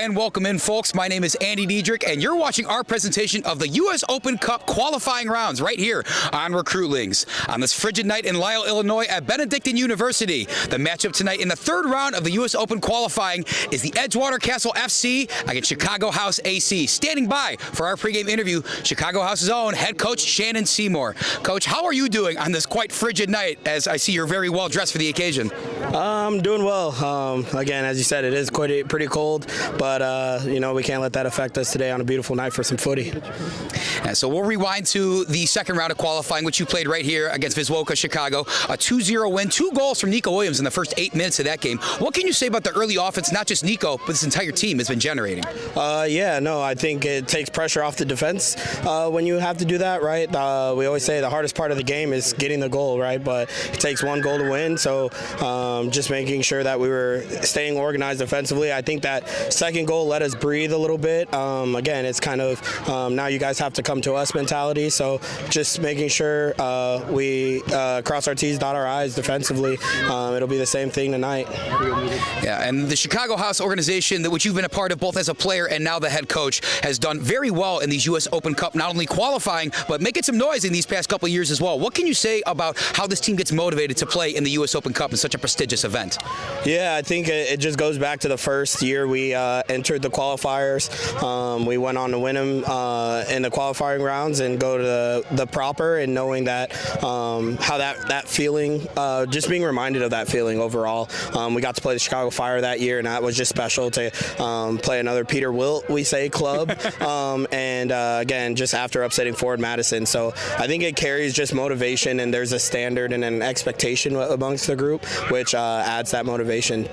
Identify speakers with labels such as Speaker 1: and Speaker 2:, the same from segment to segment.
Speaker 1: And welcome in, folks. My name is Andy Diederich, and you're watching our presentation of the U.S. Open Cup qualifying rounds right here on Recruitlings. On this frigid night in Lisle, Illinois at Benedictine University, the matchup tonight in the third round of the U.S. Open qualifying is the Edgewater Castle FC against Chicago House AC. Standing by for our pregame interview, Chicago House's own head coach Shannon Seymour. Coach, how are you doing on this quite frigid night, as I see you're very well dressed for the occasion?
Speaker 2: I'm doing well. Again, as you said, it is pretty cold, but we can't let that affect us today on a beautiful night for some footy.
Speaker 1: Yeah, so we'll rewind to the second round of qualifying, which you played right here against Viswoka, Chicago. A 2-0 win, 2 goals from Nico Williams in the first 8 minutes of that game. What can you say about the early offense, not just Nico, but this entire team has been generating?
Speaker 2: I think it takes pressure off the defense when you have to do that, right? We always say the hardest part of the game is getting the goal, right? But it takes 1 goal to win, so just making sure that we were staying organized defensively. I think that second goal let us breathe a little bit. Again, it's kind of now you guys have to come to us mentality, so just making sure we cross our T's, dot our I's defensively. It'll be the same thing tonight.
Speaker 1: Yeah, and the Chicago House organization, which you've been a part of both as a player and now the head coach, has done very well in these U.S. Open Cup, not only qualifying, but making some noise in these past couple of years as well. What can you say about how this team gets motivated to play in the U.S. Open Cup in such a prestigious event?
Speaker 2: Yeah, I think it just goes back to the first year we entered the qualifiers. We went on to win them in the qualifying rounds and go to the proper, and knowing that how that feeling, just being reminded of that feeling overall. We got to play the Chicago Fire that year, and that was just special to play another Peter Wilt, we say, club. Again, just after upsetting Ford Madison. So I think it carries just motivation, and there's a standard and an expectation amongst the group, which adds that motivation.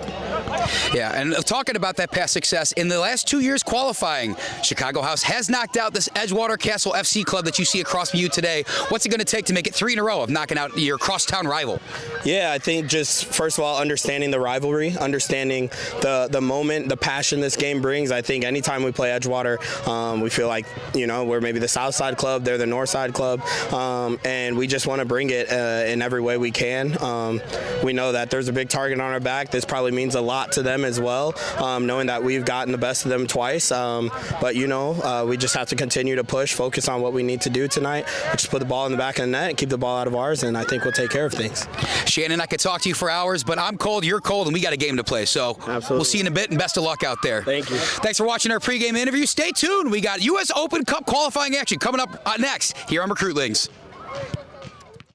Speaker 1: Yeah, and talking about that past success, in the last 2 years qualifying, Chicago House has knocked out this Edgewater Castle FC club that you see across from you today. What's it going to take to make it 3 in a row of knocking out your crosstown rival? Yeah,
Speaker 2: I think just, first of all, understanding the rivalry, understanding the moment, the passion this game brings. I think anytime we play Edgewater, we feel like, we're maybe the South Side club, they're the North Side club, and we just want to bring it in every way we can. We know that there's a big target on our back. This probably means a lot to them as well, knowing that we've gotten the best of them twice. But we just have to continue to push, focus on what we need to do tonight. Just put the ball in the back of the net and keep the ball out of ours, and I think we'll take care of things.
Speaker 1: Shannon, I could talk to you for hours, but I'm cold, you're cold, and we got a game to play. So
Speaker 2: Absolutely.
Speaker 1: We'll see you in a bit, and best of luck out there.
Speaker 2: Thank you.
Speaker 1: Thanks for watching our pregame interview. Stay tuned. We got U.S. Open Cup qualifying action coming up next here on Recruitlings.